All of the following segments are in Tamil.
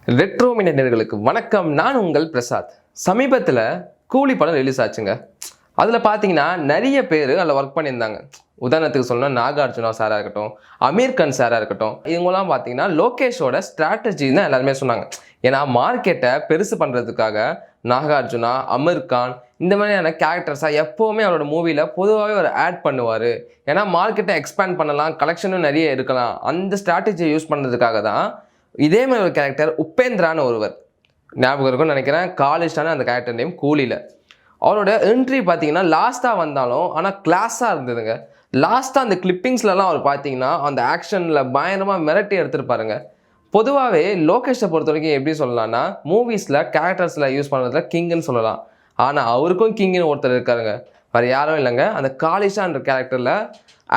ரெட்ரோ மினியர்களுக்கு வணக்கம். நான் உங்கள் பிரசாத். சமீபத்தில் கூலி படம் ரிலீஸ் ஆச்சுங்க. அதில் பார்த்தீங்கன்னா நிறைய பேர் அதில் ஒர்க் பண்ணியிருந்தாங்க. உதாரணத்துக்கு சொல்லணும்னா நாகார்ஜுனா சாராக இருக்கட்டும், அமீர் கான் சாராக இருக்கட்டும், இவங்கெல்லாம் பார்த்தீங்கன்னா லோகேஷோட ஸ்ட்ராட்டஜி தான் எல்லாருமே சொன்னாங்க. ஏன்னா மார்க்கெட்டை பெருசு பண்ணுறதுக்காக நாகார்ஜுனா, அமீர் கான் இந்த மாதிரியான கேரக்டர்ஸாக எப்போவுமே அவரோட மூவியில் பொதுவாகவே ஒரு ஆட் பண்ணுவார். ஏன்னா மார்க்கெட்டை எக்ஸ்பேண்ட் பண்ணலாம், கலெக்ஷனும் நிறைய இருக்கலாம். அந்த ஸ்ட்ராட்டஜியை யூஸ் பண்ணுறதுக்காக தான் இதே மாதிரி ஒரு கேரக்டர் உபேந்திரான்னு ஒருவர், ஞாபகம் இருக்கும்னு நினைக்கிறேன், காலேஜான அந்த கேரக்டர் நேம் கூலியில். அவரோட என்ட்ரி பார்த்தீங்கன்னா லாஸ்ட்டாக வந்தாலும் ஆனால் கிளாஸாக இருந்ததுங்க. லாஸ்ட்டாக அந்த கிளிப்பிங்ஸ்லலாம் அவர் பார்த்தீங்கன்னா அந்த ஆக்ஷனில் பயங்கரமாக மிரட்டி எடுத்துருப்பாருங்க. பொதுவாகவே லோகேஷை பொறுத்த வரைக்கும் எப்படி சொல்லலாம்னா, மூவிஸில் கேரக்டர்ஸில் யூஸ் பண்ணுறதுல கிங்குன்னு சொல்லலாம். ஆனால் அவருக்கும் கிங்குன்னு ஒருத்தர் இருக்காருங்க. வேறு யாரும் இல்லைங்க, அந்த காலேஜான்ற கேரக்டரில்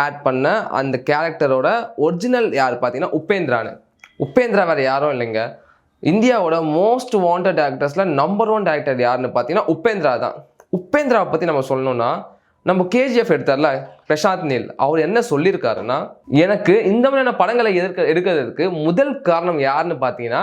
ஆட் பண்ண அந்த கேரக்டரோட ஒரிஜினல் யார் பார்த்தீங்கன்னா உபேந்திரான்னு. உபேந்திரா வேறு யாரும் இல்லைங்க, இந்தியாவோட மோஸ்ட் வாண்டட் டேரக்டர்ஸில் நம்பர் 1 டேரக்டர் யாருன்னு பார்த்தீங்கன்னா உபேந்திரா தான். உபேந்திராவை பற்றி நம்ம சொல்லணும்னா, நம்ம கேஜிஎஃப் எடுத்தார்ல பிரசாந்த் நீல், அவர் என்ன சொல்லியிருக்காருன்னா, எனக்கு இந்த மாதிரியான படங்களை எடுக்கிறதுக்கு முதல் காரணம் யாருன்னு பார்த்தீங்கன்னா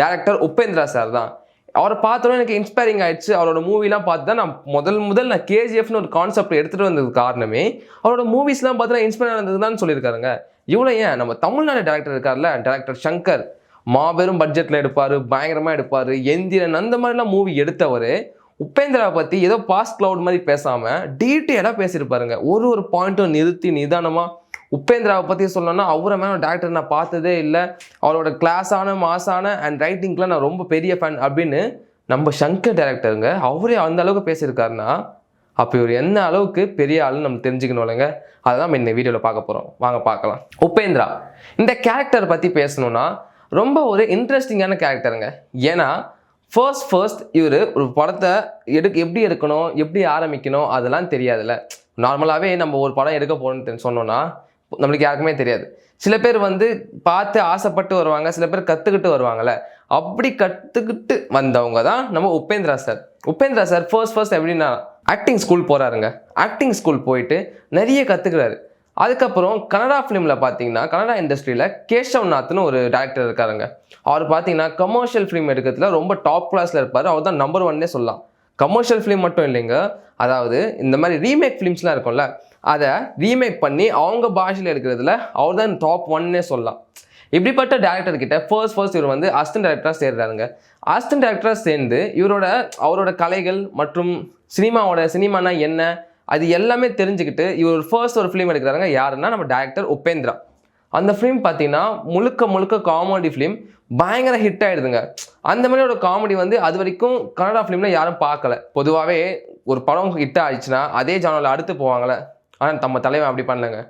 டேரக்டர் உபேந்திரா சார் தான். அவரை பார்த்தோன்னே எனக்கு இன்ஸ்பைரிங் ஆயிடுச்சு. அவரோட மூவிலாம் பார்த்து தான் நான் முதல் நான் கேஜிஎஃப்னு ஒரு கான்செப்ட் எடுத்துகிட்டு வந்ததுக்கு காரணமே அவரோட மூவிஸ்லாம் பார்த்து நான் இன்ஸ்பைர் ஆனது தான் சொல்லியிருக்காருங்க. இவ்வளோ ஏன், நம்ம தமிழ்நாடு டேரக்டர் இருக்கார்ல டேரக்டர் சங்கர், மாபெரும் பட்ஜெட்டில் எடுப்பார், பயங்கரமாக எடுப்பார், எந்திரன் அந்த மாதிரிலாம் மூவி எடுத்தவர் உபேந்திராவை பற்றி ஏதோ பாஸ்ட் கிளவுட் மாதிரி பேசாமல் டீட்டெயிலாக பேசியிருப்பாருங்க. ஒரு பாயிண்ட்டும் நிறுத்தி நிதானமாக உபேந்திராவை பற்றி சொல்லணும்னா, அவரை மேலே டேரக்டர் நான் பார்த்ததே இல்லை, அவரோட கிளாஸான மாசான அண்ட் ரைட்டிங்க்குலாம் நான் ரொம்ப பெரிய ஃபேன் அப்படின்னு நம்ம சங்கர் டேரக்டருங்க அவரே அந்த அளவுக்கு பேசியிருக்காருன்னா, அப்போ இவர் என்ன அளவுக்கு பெரிய ஆளுன்னு நம்ம தெரிஞ்சுக்கணும் இல்லைங்க. அதை தான் நம்ம இந்த வீடியோவில் பார்க்க போகிறோம். வாங்க பார்க்கலாம். உபேந்திரா இந்த கேரக்டர் பற்றி பேசணுன்னா ரொம்ப ஒரு இன்ட்ரெஸ்டிங்கான கேரக்டருங்க. ஏன்னா ஃபர்ஸ்ட் இவர் ஒரு படத்தை எப்படி எடுக்கணும், எப்படி ஆரம்பிக்கணும் அதெல்லாம் தெரியாதுல்ல. நார்மலாகவே நம்ம ஒரு படம் எடுக்க போகணுன்னு சொன்னோன்னா நம்மளுக்கு யாருக்குமே தெரியாது. சில பேர் பார்த்து ஆசைப்பட்டு வருவாங்க, சில பேர் கற்றுக்கிட்டு வருவாங்கள்ல. அப்படி கற்றுக்கிட்டு வந்தவங்க தான் நம்ம Upendra sir. Upendra sir first எப்படின்னா ஆக்டிங் ஸ்கூல் போகிறாருங்க. ஆக்டிங் ஸ்கூல் போயிட்டு நிறைய கற்றுக்கிறாரு. அதுக்கப்புறம் கன்னடா ஃபிலிமில் பார்த்தீங்கன்னா கன்னடா இண்டஸ்ட்ரியில் கேஷவ் நாத்னு ஒரு டேரக்டர் இருக்காருங்க. அவர் பார்த்தீங்கன்னா கமர்ஷியல் ஃபிலிம் எடுக்கிறதுல ரொம்ப டாப் கிளாஸில் இருப்பார். அவர் தான் நம்பர் 1 சொல்லலாம். கமர்ஷியல் ஃபிலிம் மட்டும் இல்லைங்க, அதாவது இந்த மாதிரி ரீமேக் ஃபிலிம்ஸ்லாம் இருக்கும்ல, அதை ரீமேக் பண்ணி அவங்க பாஷையில் எடுக்கிறதுல அவர் தான் டாப் 1 சொல்லலாம். இப்படிப்பட்ட டேரக்டர்கிட்ட ஃபர்ஸ்ட் இவர் அசிஸ்டன்ட் டேரக்டராக சேர்றாருங்க. அசிஸ்டன்ட் டேரக்டராக சேர்ந்து அவரோட கலைகள் மற்றும் சினிமானா என்ன அது எல்லாமே தெரிஞ்சுக்கிட்டு இவர் ஒரு ஃபிலிம் எடுக்கிறாருங்க. யாருன்னா நம்ம டேரக்டர் உபேந்திரா. அந்த ஃபிலிம் பார்த்தீங்கன்னா முழுக்க காமெடி ஃபிலிம், பயங்கர ஹிட் ஆகிடுதுங்க. அந்த மாதிரி ஒரு காமெடி அது வரைக்கும் கன்னடா ஃபிலிமில் யாரும் பார்க்கல. பொதுவாகவே ஒரு படம் ஹிட் ஆயிடுச்சுன்னா அதே ஜானரில் அடுத்து போவாங்களே, ஆனால் நம்ம தலைவன் அப்படி பண்ணலங்க.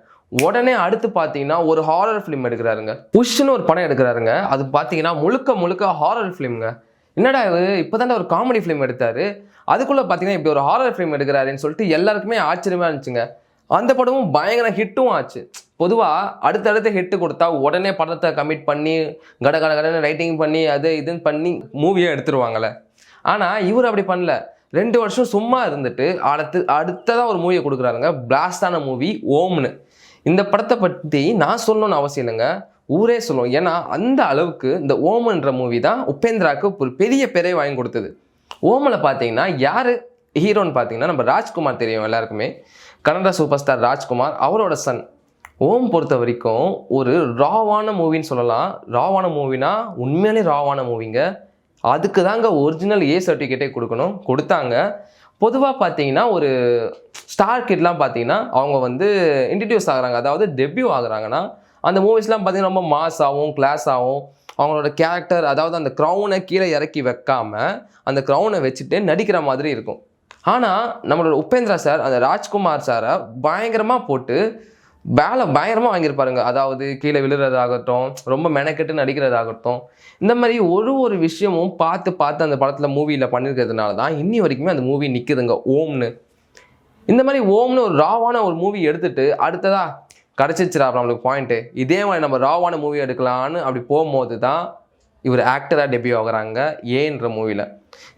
உடனே அடுத்து பார்த்தீங்கன்னா ஒரு ஹாரர் ஃபிலிம் எடுக்கிறாருங்க. புஷ்ன்னு ஒரு படம் எடுக்கிறாருங்க. அது பார்த்தீங்கன்னா முழுக்க ஹாரர் ஃபிலிம்ங்க. என்னடா இது இப்போதான்டா ஒரு காமெடி ஃபிலிம் எடுத்தார், அதுக்குள்ளே பார்த்தீங்கன்னா இப்படி ஒரு ஹாரர் ஃபிலிம் எடுக்கிறாருன்னு சொல்லிட்டு எல்லாருக்குமே ஆச்சரியமாக இருந்துச்சுங்க. அந்த படமும் பயங்கர ஹிட்டும் ஆச்சு. பொதுவாக அடுத்தடுத்து ஹிட்டு கொடுத்தா உடனே படத்தை கமிட் பண்ணி கடன்னு ரைட்டிங் பண்ணி அது இதுன்னு பண்ணி மூவியை எடுத்துருவாங்கள்ல. ஆனால் இவர் அப்படி பண்ணல. 2 வருஷம் சும்மா இருந்துட்டு அடுத்ததாக ஒரு மூவியை கொடுக்குறாருங்க. பிளாஸ்டான மூவி ஓம்னு. இந்த படத்தை பற்றி நான் சொல்லணும்னு அவசியம் இல்லைங்க, ஊரே சொல்லுவோம். ஏன்னா அந்த அளவுக்கு இந்த ஓம்ன்ற மூவி தான் உபேந்திராவுக்கு ஒரு பெரிய பேரை வாங்கி கொடுத்தது. ஓமில் பார்த்தீங்கன்னா யார் ஹீரோன்னு பார்த்தீங்கன்னா நம்ம ராஜ்குமார் தெரியும் எல்லாருக்குமே, கன்னடா சூப்பர் ஸ்டார் ராஜ்குமார், அவரோட சன். ஓம் பொறுத்த வரைக்கும் ஒரு ராவான மூவின்னு சொல்லலாம். ராவான மூவினா உண்மையிலே ராவான மூவிங்க. அதுக்கு தாங்க ஒரிஜினல் ஏ சர்டிஃபிகேட்டே கொடுத்தாங்க. பொதுவாக பார்த்தீங்கன்னா ஒரு ஸ்டார் கிட்லாம் பார்த்தீங்கன்னா அவங்க இன்ட்ரடியூஸ் ஆகுறாங்க, அதாவது டெபியூ ஆகுறாங்கன்னா அந்த மூவிஸ்லாம் பார்த்தீங்கன்னா ரொம்ப மாஸாகவும் கிளாஸாகவும் அவங்களோட கேரக்டர், அதாவது அந்த க்ரௌனை கீழே இறக்கி வைக்காமல் அந்த க்ரௌனை வச்சுட்டு நடிக்கிற மாதிரி இருக்கும். ஆனால் நம்மளோட உபேந்திரா சார் அந்த ராஜ்குமார் சாரை பயங்கரமாக போட்டு பயங்கரமாக வாங்கியிருப்பாருங்க. அதாவது கீழே விழுறதாகட்டும், ரொம்ப மெனக்கெட்டு நடிக்கிறதாகட்டும், இந்த மாதிரி ஒரு விஷயமும் பார்த்து அந்த படத்தில் மூவியில் பண்ணியிருக்கிறதுனால தான் இன்னி வரைக்குமே அந்த மூவி நிற்குதுங்க ஓம்னு. இந்த மாதிரி ஓம்னு ஒரு ராவான ஒரு மூவி எடுத்துகிட்டு அடுத்ததா கிடச்சிச்சிரா நம்மளுக்கு பாயிண்ட்டு, இதே மாதிரி நம்ம ராவான மூவி எடுக்கலான்னு அப்படி போகும்போது தான் இவர் ஆக்டராக டெபியூ ஆகுறாங்க ஏன்ற மூவியில்.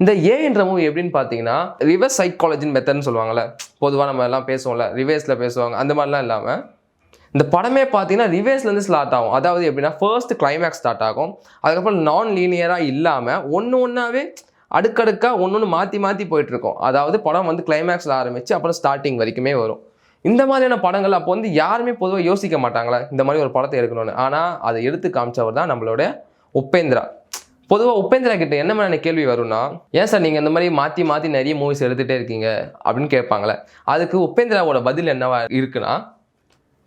இந்த ஏன்ற மூவி எப்படின்னு பார்த்தீங்கன்னா ரிவர்ஸ் சைக்காலஜின் மெத்தட்னு சொல்லுவாங்கள்ல. பொதுவாக நம்ம எல்லாம் பேசுவோம்ல, ரிவர்ஸில் பேசுவாங்க, அந்த மாதிரிலாம் இல்லாமல் இந்த படமே பார்த்தீங்கன்னா ரிவேர்ஸ்லேருந்து ஸ்டார்ட் ஆகும். அதாவது எப்படின்னா ஃபர்ஸ்ட் கிளைமேக்ஸ் ஸ்டார்ட் ஆகும், அதுக்கப்புறம் நான் லீனியராக இல்லாமல் ஒன்று ஒன்றாவே அடுக்கடுக்காக ஒன்று மாற்றி மாற்றி போயிட்டுருக்கோம். அதாவது படம் வந்து கிளைமேக்ஸில் ஆரம்பித்து அப்புறம் ஸ்டார்டிங் வரைக்குமே வரும். இந்த மாதிரியான படங்கள் அப்போ வந்து யாருமே பொதுவாக யோசிக்க மாட்டாங்களா இந்த மாதிரி ஒரு படத்தை எடுக்கணும்னு. ஆனால் அதை எடுத்து காமிச்சவர் தான் நம்மளோட உபேந்திரா. பொதுவாக உபேந்திரா கிட்ட என்ன மாதிரியான கேள்வி வரும்னா, ஏன் சார் நீங்கள் இந்த மாதிரி மாற்றி மாற்றி நிறைய மூவிஸ் எடுத்துகிட்டே இருக்கீங்க அப்படின்னு கேட்பாங்களே. அதுக்கு உபேந்திராவோட பதில் என்னவா இருக்குன்னா,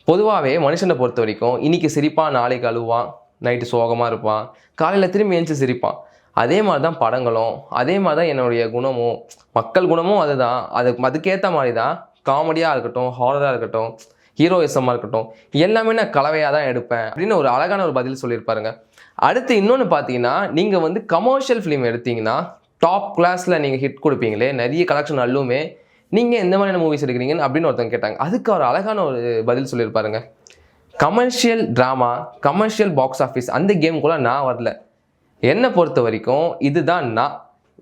பொதுவாகவே மனுஷனை பொறுத்த வரைக்கும் இன்னைக்கு சிரிப்பான், நாளைக்கு அழுவான், நைட்டு சோகமாக இருப்பான், காலையில் திரும்பி எழுந்து சிரிப்பான். அதே மாதிரி தான் படங்களும், அதே மாதிரி தான் என்னுடைய குணமும், மக்கள் குணமும் அதுதான். அதுக்கேற்ற மாதிரி தான் காமெடியாக இருக்கட்டும், ஹாரராக இருக்கட்டும், ஹீரோயிசமாக இருக்கட்டும், எல்லாமே நான் கலவையாக தான் எடுப்பேன் அப்படின்னு ஒரு அழகான ஒரு பதில் சொல்லியிருப்பாருங்க. அடுத்து இன்னொன்று பார்த்தீங்கன்னா, நீங்கள் வந்து கமர்ஷியல் ஃபிலிம் எடுத்தீங்கன்னா டாப் கிளாஸில் நீங்கள் ஹிட் கொடுப்பீங்களே, நிறைய கலெக்ஷன் அல்லுமே, நீங்கள் எந்த மாதிரியான மூவிஸ் எடுக்கிறீங்கன்னு அப்படின்னு ஒருத்தவங்க கேட்டாங்க. அதுக்கு அவர் அழகான ஒரு பதில் சொல்லியிருப்பாருங்க. Commercial drama, commercial box office அந்த கேமுக்குள்ளே நான் வரல. என்னை பொறுத்த வரைக்கும் இதுதான் நான்.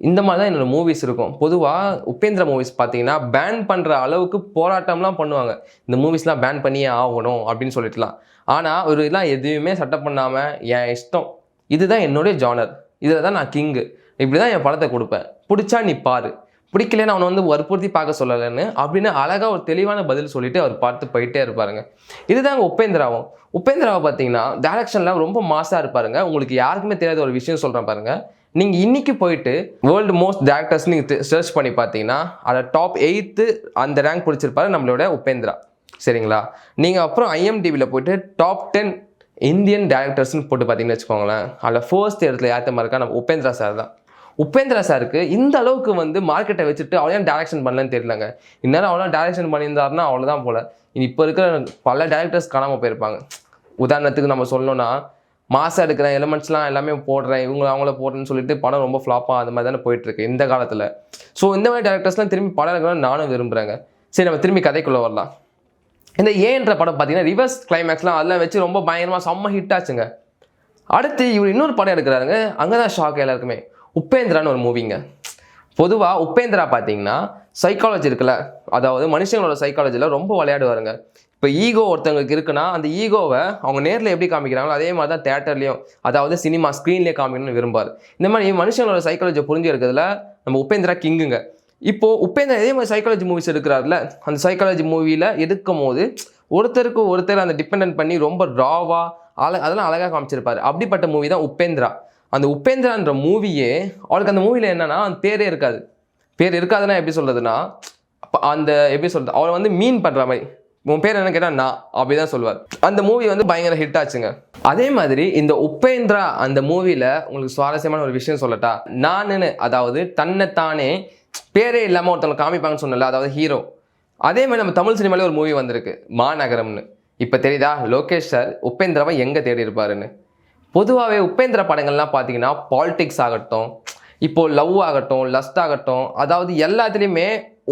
இந்த மாதிரி தான் என்னோடய மூவிஸ் இருக்கும். பொதுவாக உபேந்திரா மூவிஸ் பார்த்தீங்கன்னா பேன் பண்ணுற அளவுக்கு போராட்டம்லாம் பண்ணுவாங்க. இந்த மூவிஸ்லாம் பேன் பண்ணியே ஆகணும் அப்படின்னு சொல்லிட்டுலாம். ஆனால் ஒரு இதெல்லாம் எதுவுமே சட்டம் பண்ணாமல் என் இஷ்டம், இதுதான் என்னுடைய ஜானர், இதில் தான் நான் கிங்கு, இப்படி தான் என் படத்தை கொடுப்பேன், பிடிச்சா நீ பாரு, பிடிக்கலன்னு அவனை வந்து வற்புறுத்தி பார்க்க சொல்லலைன்னு அப்படின்னு அழகாக ஒரு தெளிவான பதில் சொல்லிட்டு அவர் பார்த்து போயிட்டே இருப்பாருங்க. இதுதாங்க உபேந்திராவும். உபேந்திராவை பார்த்தீங்கன்னா டைரக்ஷனில் ரொம்ப மாசாக இருப்பாருங்க. உங்களுக்கு யாருக்குமே தெரியாத ஒரு விஷயம் சொல்கிறேன் பாருங்கள். நீங்கள் இன்றைக்கி போயிட்டு வேர்ல்டு மோஸ்ட் டேரக்டர்ஸ் நீங்கள் சர்ச் பண்ணி பார்த்தீங்கன்னா அதில் டாப் 8 அந்த ரேங்க் பிடிச்சிருப்பாரு நம்மளோட உபேந்திரா. சரிங்களா? நீங்கள் அப்புறம் IMDbயில் போய்ட்டு டாப் 10 இந்தியன் டேரக்டர்ஸ்னு போட்டு பார்த்தீங்கன்னு வச்சுக்கோங்களேன், அதில் ஃபர்ஸ்ட் இடத்துல யார்த்த மாதிரி இருக்கா, நம்ம உபேந்திரா சார் தான். உபேந்திரா சாருக்கு இந்த அளவுக்கு வந்து மார்க்கெட்டை வச்சுட்டு அவ்வளோ டேரக்ஷன் பண்ணலன்னு தெரியலங்க. இந்நேரம் அவ்வளோ டேரக்ஷன் பண்ணியிருந்தாருன்னா அவ்வளோதான் போல். இப்போ இருக்கிற பல டேரக்டர்ஸ் காணாமல் போயிருப்பாங்க. உதாரணத்துக்கு நம்ம சொல்லணும்னா, மாசம் எடுக்கிறேன், எலிமெண்ட்ஸ்லாம் எல்லாமே போடுறேன், அவங்கள போடுறேன்னு சொல்லிட்டு படம் ரொம்ப ஃப்ளாப்பாக அது மாதிரி தானே போயிட்டுருக்கு இந்த காலத்தில். ஸோ இந்த மாதிரி டேரக்டர்ஸ்லாம் திரும்பி படம் எடுக்கணும்னு நானும் விரும்புகிறேங்க. சரி, நம்ம திரும்பி கதைக்குள்ளே வரலாம். இந்த ஏன்ற படம் பார்த்தீங்கன்னா ரிவர்ஸ் கிளைமேக்ஸ்லாம் அதெல்லாம் வச்சு ரொம்ப பயங்கரமாக செம்ம ஹிட் ஆச்சுங்க. அடுத்து இவர் இன்னொரு படம் எடுக்கிறாருங்க, அங்கே தான் ஷாக் எல்லாருக்குமே. உபேந்திரான்னு ஒரு மூவிங்க. பொதுவாக உபேந்திரா பார்த்தீங்கன்னா சைக்காலஜி இருக்குல்ல, அதாவது மனுஷங்களோட சைக்காலஜியில் ரொம்ப விளையாடுவாருங்க. இப்போ ஈகோ ஒருத்தவங்களுக்கு இருக்குன்னா அந்த ஈகோவை அவங்க நேரில் எப்படி காமிக்கிறாங்களோ அதே மாதிரி தான் தேட்டர்லேயும், அதாவது சினிமா ஸ்க்ரீன்லேயே காமிக்கணும்னு விரும்பார். இந்த மாதிரி மனுஷங்களோட சைக்காலஜியை புரிஞ்சு இருக்கிறதுல நம்ம உபேந்திரா கிங்குங்க. இப்போது உபேந்திரா இதே மாதிரி சைக்காலஜி மூவிஸ் எடுக்கிறாருல, அந்த சைக்காலஜி மூவியில் எடுக்கும் போது ஒருத்தருக்கு ஒருத்தர் அந்த டிபெண்ட் பண்ணி ரொம்ப ராவாக அதெல்லாம் அழகாக காமிச்சிருப்பார். அப்படிப்பட்ட மூவி தான் உபேந்திரா. அந்த உபேந்திரான்ற மூவியே அவளுக்கு அந்த மூவியில் என்னன்னா அந்த பேரே இருக்காது. பேர் இருக்காதுன்னா எப்படி சொல்கிறதுனா, அந்த எப்படி சொல்கிறது, அவளை வந்து மீன் பண்ணுற மாதிரி, உன் பேர் என்ன கேட்டால் நான் அப்படி தான் சொல்லுவார். அந்த மூவி வந்து பயங்கர ஹிட் ஆச்சுங்க. அதே மாதிரி இந்த உபேந்திரா அந்த மூவியில் உங்களுக்கு சுவாரஸ்யமான ஒரு விஷயம் சொல்லட்டா, நானுன்னு அதாவது தன்னைத்தானே பேரே இல்லாமல் ஒருத்தவங்க காமிப்பாங்கன்னு சொன்னல, அதாவது ஹீரோ. அதே மாதிரி நம்ம தமிழ் சினிமாலே ஒரு மூவி வந்திருக்கு, மாநகரம்னு. இப்போ தெரியுதா லோகேஷ் சார் உபேந்திராவை எங்கே தேடி இருப்பாருன்னு. பொதுவாகவே உபேந்திரா படங்கள்லாம் பார்த்தீங்கன்னா பாலிடிக்ஸ் ஆகட்டும், இப்போது லவ் ஆகட்டும், லஸ்ட் ஆகட்டும், அதாவது எல்லாத்துலேயுமே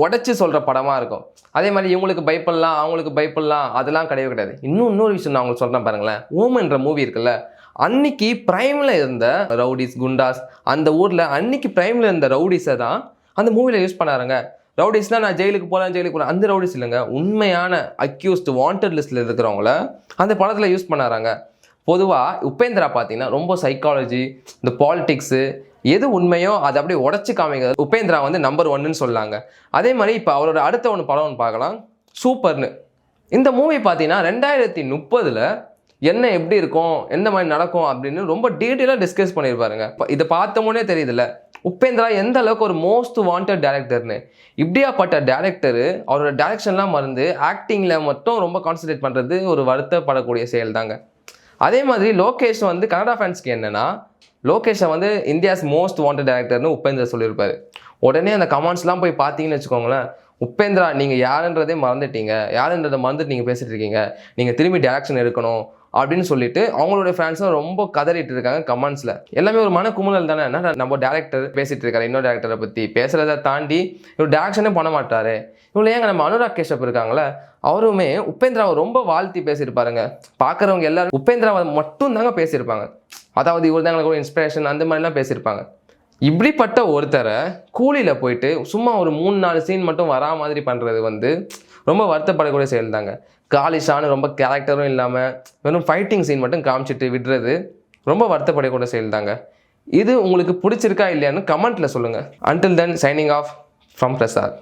உடச்சி சொல்கிற படமாக இருக்கும். அதே மாதிரி இவங்களுக்கு பயப்படலாம், அவங்களுக்கு பயப்படலாம், அதெல்லாம் கிடையவே கிடையாது. இன்னொரு விஷயம் நான் உங்களுக்கு சொல்கிறேன் பாருங்களேன். ஓம்ன்ற மூவி இருக்குல்ல, அன்னைக்கு ப்ரைமில் இருந்த ரவுடிஸ் குண்டாஸ் அந்த ஊரில் அன்னைக்கு ப்ரைமில் இருந்த ரவுடிஸை தான் அந்த மூவியில் யூஸ் பண்ணாருங்க. ரவுடிஸ்னால் நான் ஜெயிலுக்கு போகிறேன் அந்த ரவுடிஸ் இல்லைங்க, உண்மையான அக்யூஸ்டு வாண்டட் லிஸ்ட்டில் இருக்கிறவங்கள அந்த படத்தில் யூஸ் பண்ணாராங்க. பொதுவாக உபேந்திரா பார்த்தீங்கன்னா ரொம்ப சைக்காலஜி, இந்த பாலிடிக்ஸு எது உண்மையோ அதை அப்படியே உடச்சி காமிக்கிறது உபேந்திரா வந்து நம்பர் 1ன்னு சொல்லாங்க. அதே மாதிரி இப்போ அவரோட அடுத்த படம் பார்க்கலாம், சூப்பர்னு. இந்த மூவி பார்த்தீங்கன்னா 2030 என்ன எப்படி இருக்கும், எந்த மாதிரி நடக்கும் அப்படின்னு ரொம்ப டீட்டெயிலாக டிஸ்கஸ் பண்ணியிருப்பாருங்க. இதை பார்த்தோன்னே தெரியுதுல்ல உபேந்திரா எந்த அளவுக்கு ஒரு மோஸ்ட் வாண்டட் டேரக்டர்னு. இப்படியாப்பட்ட டேரக்டர் அவரோட டேரக்ஷன்லாம் மறந்து ஆக்டிங்கில் மட்டும் ரொம்ப கான்சன்ட்ரேட் பண்ணுறது ஒரு வருத்தப்படக்கூடிய செயல் தாங்க. அதே மாதிரி லோகேஷ் வந்து கனடா ஃபேன்ஸ்க்கு என்னென்னா, லோகேஷை வந்து இந்தியாஸ் மோஸ்ட் வாண்டட் டேரக்டர்னு உபேந்திரா சொல்லியிருப்பார். உடனே அந்த கமெண்ட்ஸ்லாம் போய் பார்த்தீங்கன்னு வச்சுக்கோங்களேன், உபேந்திரா நீங்கள் யாருன்றதே மறந்துட்டீங்க, யாருன்றதை மறந்துட்டு நீங்கள் பேசிகிட்டு இருக்கீங்க, நீங்கள் திரும்பி டேரக்ஷன் எடுக்கணும் அப்படின்னு சொல்லிட்டு அவங்களோட ஃபேன்ஸும் ரொம்ப கதறிட்டு இருக்காங்க கமெண்ட்ஸில். எல்லாமே ஒரு மன குமுறல் தானே. என்ன நம்ம டேரக்டர் பேசிகிட்டு இருக்காரு, இன்னொரு டேரக்டரை பற்றி பேசுகிறத தாண்டி இவர் டேரக்ஷனே பண்ண மாட்டார். இவ்வளோ ஏங்க நம்ம அனுராக் கேஷப் இருக்காங்களே, அவருமே உபேந்திராவை ரொம்ப வாழ்த்தி பேசியிருப்பாருங்க. பார்க்குறவங்க எல்லாரும் உபேந்திராவை மட்டும் தாங்க பேசியிருப்பாங்க. அதாவது இவர் தான் எங்களுக்கு ஒரு இன்ஸ்பிரேஷன் அந்த மாதிரிலாம் பேசியிருப்பாங்க. இப்படிப்பட்ட ஒருத்தரை கூலியில் போயிட்டு சும்மா ஒரு 3-4 சீன் மட்டும் வரா மாதிரி பண்ணுறது வந்து ரொம்ப வருத்தப்படக்கூடிய செயல் தாங்க. காலிஷானு ரொம்ப கேரக்டரும் இல்லாமல் வெறும் ஃபைட்டிங் சீன் மட்டும் காமிச்சிட்டு விடுறது ரொம்ப வருத்தப்படக்கூடிய செயல் தாங்க. இது உங்களுக்கு பிடிச்சிருக்கா இல்லையான்னு கமெண்ட்டில் சொல்லுங்கள். Until then signing off from Prasad.